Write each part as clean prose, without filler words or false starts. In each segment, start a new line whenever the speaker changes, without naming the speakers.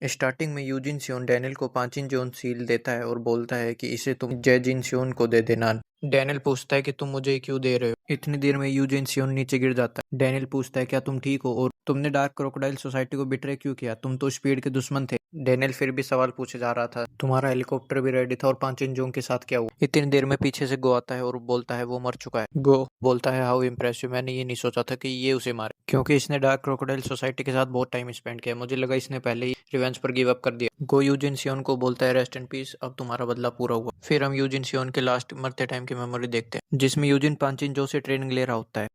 Starting में Eugene सियोन Daniel को पांचिन zone seal देता है और बोलता है कि इसे तुम जैजिन सियोन को दे देना। डैनियल पूछता है कि तुम मुझे क्यों दे रहे हो। इतनी देर में यूजिन सियोन नीचे गिर जाता है। डैनियल पूछता है क्या तुम ठीक हो और तुमने डार्क क्रोकोडाइल सोसाइटी को बिट्रे क्यों किया, तुम तो स्पीड के दुश्मन थे। डैनियल फिर भी सवाल पूछे जा रहा था, तुम्हारा हेलीकॉप्टर भी रेडी था और पांचिन जोंग के साथ क्या हुआ। इतनी देर में पीछे से गो आता है और बोलता है वो मर चुका है। गो बोलता है हाउ इम्प्रेसिव, मैंने ये नहीं सोचा था कि ये उसे मारे क्योंकि इसने डार्क क्रोकोडाइल सोसाइटी के साथ बहुत टाइम स्पेंड किया, मुझे लगा इसने पहले ही रिवेंज पर गिव अप कर दिया। गो यूजिन सियोन को बोलता है रेस्ट इन पीस, अब तुम्हारा बदला पूरा हुआ। फिर हम यूजिन सियोन के लास्ट मरते टाइम की मेमोरी देखते हैं जिसमें यूजिन पांचिन जो से ट्रेनिंग ले रहा होता है।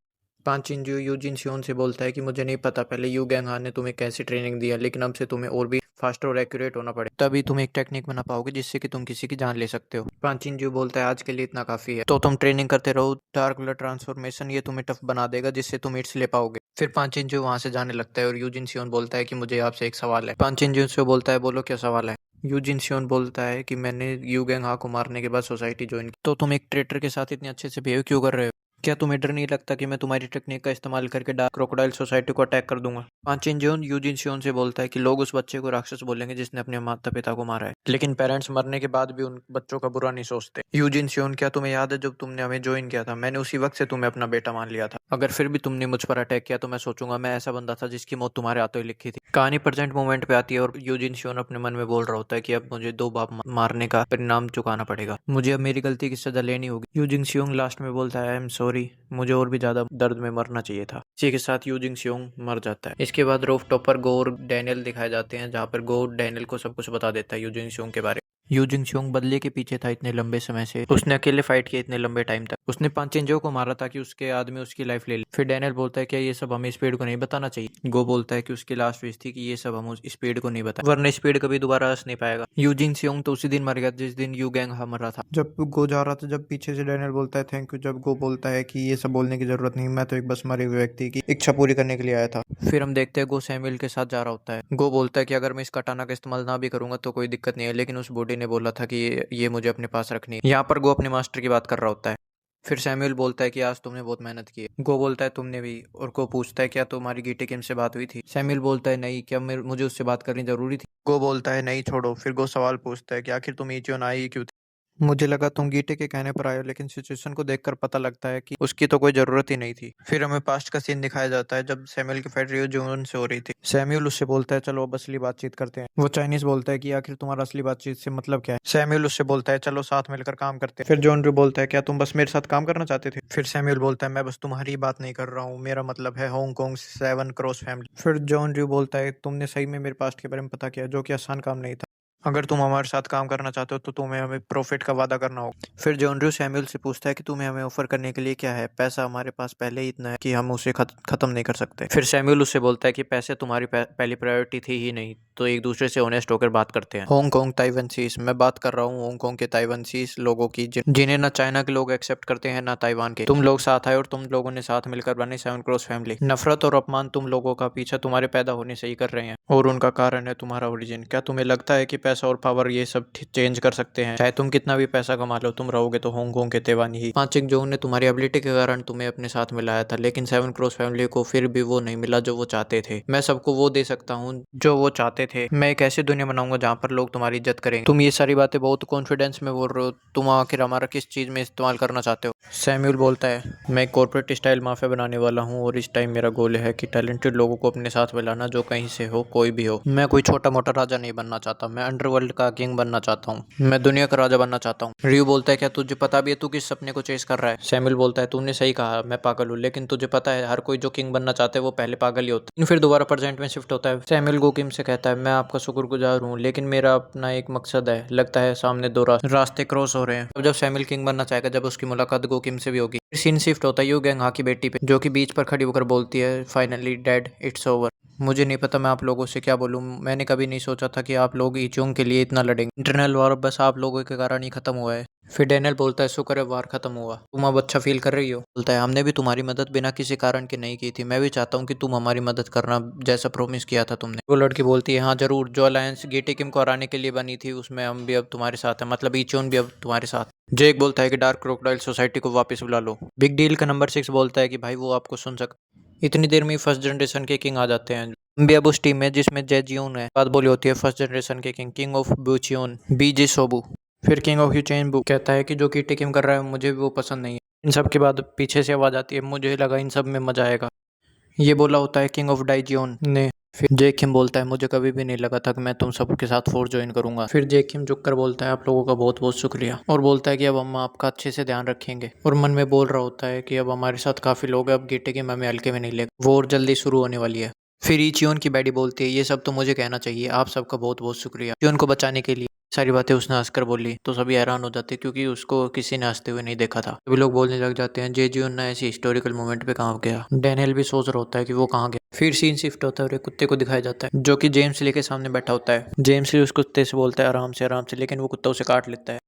पांचिन जो यूजिन सियोन से बोलता है कि मुझे नहीं पता पहले यू गैंग हान ने तुम्हें कैसी ट्रेनिंग दिया, लेकिन अब से तुम्हें और भी फास्ट और एक्यूरेट होना पड़े, तभी तुम एक टेक्निक बना पाओगे जिससे कि तुम किसी की जान ले सकते हो। पांचिन जो बोलता है आज के लिए इतना काफी है, तो तुम ट्रेनिंग करते रहो, डार्क ब्लड ट्रांसफॉर्मेशन ये तुम्हें टफ बना देगा जिससे तुम इट्स ले पाओगे। फिर पांचिन जो वहां से जाने लगता है और यूजिन सियोन बोलता है कि मुझे आपसे एक सवाल है। पांचिन जो से बोलता है बोलो क्या सवाल है। यूजिन सियोन बोलता है कि मैंने यू गैंग हा को मारने के बाद सोसाइटी ज्वाइन की, तो तुम एक ट्रेटर के साथ इतने अच्छे से बिहेव क्यों कर रहे हो, क्या तुम्हें डर नहीं लगता कि मैं तुम्हारी टेक्निक का इस्तेमाल करके डार्क क्रोकोडाइल सोसाइटी को अटैक कर दूंगा। पांचिन जोन यूजिन सियोन से बोलता है कि लोग उस बच्चे को राक्षस बोलेंगे जिसने अपने माता पिता को मारा है, लेकिन पेरेंट्स मरने के बाद भी उन बच्चों का बुरा नहीं सोचते। यूजिन सियोन क्या तुम्हें याद है जब तुमने हमें ज्वाइन किया था, मैंने उसी वक्त से तुम्हें अपना बेटा मान लिया था, अगर फिर भी तुमने मुझ पर अटैक किया तो मैं सोचूंगा मैं ऐसा बंदा था जिसकी मौत तुम्हारे हाथों ही लिखी थी। कहानी प्रेजेंट मोमेंट पे आती है और यूजिन सियोन अपने मन में बोल रहा होता है कि अब मुझे 2 बाप मारने का परिणाम चुकाना पड़ेगा, मुझे अब मेरी गलती की सजा लेनी होगी। यूजिन सियोंग लास्ट में बोलता है आई एम सॉरी, मुझे और भी ज्यादा दर्द में मरना चाहिए था। इसी के साथ यूजिन सियोंग मर जाता है। इसके बाद रूफ टॉप पर गो और डैनियल दिखाए जाते हैं जहाँ पर गो डैनियल को सब कुछ बता देता है यूजिन सियोंग के बारे में। यूजिन सियोंग बदले के पीछे था इतने लंबे समय से, उसने अकेले फाइट किया इतने लंबे टाइम तक, उसने पांचेंजो को मारा ताकि उसके आदमी उसकी लाइफ ले ले। फिर डैनियल बोलता है कि ये सब हमें स्पीड को नहीं बताना चाहिए। गो बोलता है कि उसकी लास्ट विश थी कि ये सब हम स्पीड को नहीं बता, वरना स्पीड कभी दोबारा हंस नहीं पाएगा। यूजिन सियोंग तो उसी दिन मर गया जिस दिन यू गैंग मरा था। जब गो जा रहा था, जब पीछे से डैनियल बोलता है थैंक यू, जब गो बोलता है कि ये सब बोलने की जरूरत नहीं, मैं तो एक बस मरे हुए व्यक्ति की इच्छा पूरी करने के लिए आया था। फिर हम देखते हैं गो सैमुअल के साथ जा रहा होता है। गो बोलता है कि अगर मैं इस कटाना का इस्तेमाल ना भी करूंगा तो कोई दिक्कत नहीं है, लेकिन उस बूढ़ी ने बोला था कि ये मुझे अपने पास रखनी है। यहाँ पर गो अपने मास्टर की बात कर रहा होता है। फिर सैमुअल बोलता है कि आज तुमने बहुत मेहनत की है। गो बोलता है तुमने भी, और गो पूछता है क्या तुम्हारी गीटे किम से बात हुई थी। सैमुअल बोलता है नहीं, क्या मुझे उससे बात करनी जरूरी थी। गो बोलता है नहीं छोड़ो। फिर गो सवाल पूछता है कि आखिर तुम इचियो आई क्यों थी। मुझे लगा तुम गीटे के कहने पर आए हो, लेकिन सिचुएशन को देखकर पता लगता है कि उसकी तो कोई जरूरत ही नहीं थी। फिर हमें पास्ट का सीन दिखाया जाता है जब सैमुअल की फाइट रियो जून से हो रही थी। सैमुअल उससे बोलता है चलो अब असली बातचीत करते हैं। वो चाइनीज बोलता है कि आखिर तुम्हारा असली बातचीत से मतलब क्या है। सैमुअल उससे बोलता है चलो साथ मिलकर काम करते हैं। फिर जॉन रू बोलता है क्या तुम बस मेरे साथ काम करना चाहते थे। फिर सैमुअल बोलता है मैं बस तुम्हारी बात नहीं कर रहा हूँ, मेरा मतलब है हांगकांग 7 क्रॉस फैमिली। फिर जॉन रू बोलता है तुमने सही में मेरे पास्ट के बारे में पता किया, जो कि आसान काम नहीं था, अगर तुम हमारे साथ काम करना चाहते हो तो तुम्हें हमें प्रॉफिट का वादा करना होगा। फिर जॉन ड्रू सैमुअल से पूछता है कि तुम्हें हमें ऑफर करने के लिए क्या है, पैसा हमारे पास पहले ही इतना है कि हम उसे खत्म नहीं कर सकते। फिर सैमुअल उससे बोलता है कि पैसे तुम्हारी पहली प्रायोरिटी थी ही नहीं, तो एक दूसरे से ऑनेस्ट होकर बात करते हैं। हांगकांग ताइवान सीज, मैं बात कर रहा हूँ हांगकांग के ताइवान सीज लोगों की जिन्हें ना चाइना के लोग एक्सेप्ट करते हैं ना ताइवान के। तुम लोग साथ आए और तुम लोगों ने साथ मिलकर बनी 7 क्रॉस फैमिली। नफरत और अपमान तुम लोगों का पीछा तुम्हारे पैदा होने से ही कर रहे हैं, और उनका कारण है तुम्हारा ओरिजिन। क्या तुम्हें लगता है कि पैसा और पावर ये सब चेंज कर सकते हैं? चाहे तुम कितना भी पैसा कमा लो, तुम रहोगे तो हांगकांग के ताइवान ही। पांचिंग जोंग ने तुम्हारी एबिलिटी के कारण तुम्हें अपने साथ मिलाया था, लेकिन 7 क्रॉस फैमिली को फिर भी वो नहीं मिला जो वो चाहते थे। मैं सबको वो दे सकता हूँ जो वो चाहते थे। मैं एक ऐसी दुनिया बनाऊंगा जहाँ पर लोग तुम्हारी इज्जत करेंगे। तुम ये सारी बातें बहुत कॉन्फिडेंस में बोल रहे हो, तुम आखिर हमारा किस चीज में इस्तेमाल करना चाहते हो? सैमुअल बोलता है मैं कॉर्पोरेट स्टाइल माफिया बनाने वाला हूँ, और इस टाइम मेरा गोल है कि टैलेंटेड लोगों को अपने साथ मिलाना, जो कहीं से हो, कोई भी हो। मैं कोई छोटा मोटा राजा नहीं बनना चाहता, मैं अंडरवर्ल्ड का किंग बनना चाहता हूँ, मैं दुनिया का राजा बनना चाहता हूँ। रियो बोलता है क्या तुझे पता भी है तू किस सपने को चेस कर रहा है? सैमुअल बोलता है तुमने सही कहा, मैं पागल हूँ, लेकिन तुझे पता है हर कोई जो किंग बनना चाहता है वो पहले पागल ही होता है। फिर दोबारा प्रेजेंट में शिफ्ट होता है। सैमुअल गोकिम से कहता है मैं आपका शुक्रगुजार हूँ, लेकिन मेरा अपना एक मकसद है, लगता है सामने 2 रास्ते क्रॉस हो रहे हैं। अब जब सैमुअल किंग बनना चाहेगा, जब उसकी मुलाकात गोकिम से भी होगी। सीन शिफ्ट होता है यू गैंग हा की बेटी पे, जो कि बीच पर खड़ी होकर बोलती है फाइनली डैड इट्स ओवर। मुझे नहीं पता मैं आप लोगों से क्या बोलूं, मैंने कभी नहीं सोचा था कि आप लोग ईचोंग के लिए इतना लड़ेंगे। इंटरनल वॉर बस आप लोगों के कारण ही खत्म हुआ है। फिर डैनियल बोलता है शुक्र है वार खत्म हुआ, तुम अब अच्छा फील कर रही हो? बोलता है हमने भी तुम्हारी मदद बिना किसी कारण के नहीं की थी, मैं भी चाहता हूँ कि तुम हमारी मदद करना जैसा प्रॉमिस किया था तुमने। वो लड़की बोलती है हाँ जरूर, जो अलायंस गेटी किम को हराने के लिए बनी थी उसमें हम भी अब तुम्हारे साथ हैं, मतलब ईचोन भी अब तुम्हारे साथ। जेक बोलता है कि डार्क क्रोकोडाइल सोसाइटी को वापस बुला लो। बिग डील का नंबर 6 बोलता है कि भाई वो आपको सुन सक। इतनी देर में फर्स्ट जनरेशन के किंग आ जाते हैं। भी अब उस टीम में जिसमें जेजियोन है। बात बोली होती है फर्स्ट जनरेशन के किंग ऑफ बुचियोन बीजे सोबू। फिर किंग ऑफ यूचेन बू कहता है कि जो कीटे किम कर रहा है मुझे भी वो पसंद नहीं है। इन सब के बाद पीछे से आवाज आती है, मुझे लगा इन सब में मजा आएगा। ये बोला होता है किंग ऑफ डाइजियोन ने। फिर जेकिम बोलता है मुझे कभी भी नहीं लगा था कि मैं तुम सबके साथ फोर्स ज्वाइन करूंगा। फिर जेकिम झुक कर बोलता है आप लोगों का बहुत बहुत शुक्रिया, और बोलता है कि अब हम आपका अच्छे से ध्यान रखेंगे। और मन में बोल रहा होता है कि अब हमारे साथ काफी लोग हैं, अब गेटे की हमें हल्के में नहीं लेगा, वो और जल्दी शुरू होने वाली है। फिर इचियोन की बैडी बोलती है ये सब तो मुझे कहना चाहिए, आप सबका बहुत बहुत शुक्रिया इचियोन को बचाने के लिए। सारी बातें उसने हंसकर बोली तो सभी हैरान हो जाते क्योंकि उसको किसी ने हंसते हुए नहीं देखा था। सभी लोग बोलने लग जाते हैं जेजियोन ना ऐसी हिस्टोरिकल मोमेंट पे कहाँ गया। डैनियल भी सोच रहा होता है कि वो कहाँ गया। फिर सीन शिफ्ट होता है और एक कुत्ते को दिखाया जाता है जो कि जेम्स ली के सामने बैठा होता है। जेम्स ली उस कुत्ते से बोलता है आराम से, लेकिन वो कुत्ता उसे काट लेता है।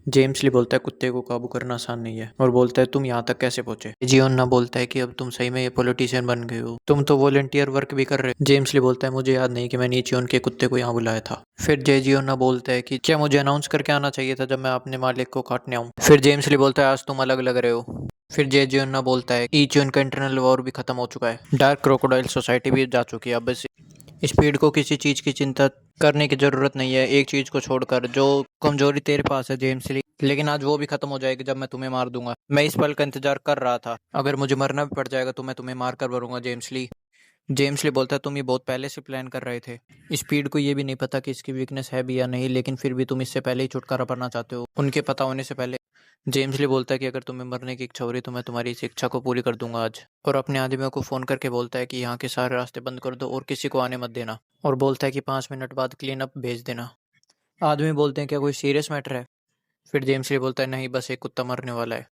जेम्स ली बोलता है कुत्ते को काबू करना आसान नहीं है, और बोलता है तुम यहाँ तक कैसे पहुंचे। जियोन ना बोलता है कि अब तुम सही में ये पॉलिटिशियन बन गए हो, तुम तो वॉलेंटियर वर्क भी कर रहे हो। जेम्स ली बोलता है मुझे याद नहीं कि मैंने चियोन के कुत्ते को यहाँ बुलाया था। फिर जेजियोन ना बोलता है कि क्या मुझे अनाउंस करके आना चाहिए था जब मैं अपने मालिक को काटने आऊँ। फिर जेम्स ली बोलता है आज तुम अलग लग रहे हो। फिर जेजियोन ना बोलता है इचियोन का इंटरनल वॉर भी खत्म हो चुका है, डार्क क्रोकोडाइल सोसाइटी भी जा चुकी है, अब बस स्पीड को किसी चीज की चिंता करने की जरूरत नहीं है, एक चीज को छोड़कर जो कमजोरी तेरे पास है जेम्स ली, लेकिन आज वो भी खत्म हो जाएगी जब मैं तुम्हें मार दूंगा। मैं इस पल का इंतजार कर रहा था, अगर मुझे मरना भी पड़ जाएगा तो मैं तुम्हें मार कर मरूंगा जेम्स ली। जेम्स ली बोलता है तुम ये बहुत पहले से प्लान कर रहे थे। स्पीड को ये भी नहीं पता कि इसकी वीकनेस है भी या नहीं, लेकिन फिर भी तुम इससे पहले ही छुटकारा पाना चाहते हो उनके पता होने से पहले। जेम्स ली बोलता है कि अगर तुम्हें मरने की इच्छा हो रही तो मैं तुम्हारी इस इच्छा को पूरी कर दूंगा आज। और अपने आदमियों को फोन करके बोलता है कि यहाँ के सारे रास्ते बंद कर दो और किसी को आने मत देना, और बोलता है कि 5 मिनट बाद क्लीन अप भेज देना। आदमी बोलते हैं क्या कोई सीरियस मैटर है। फिर जेम्स ली बोलता है नहीं, बस एक कुत्ता मरने वाला है।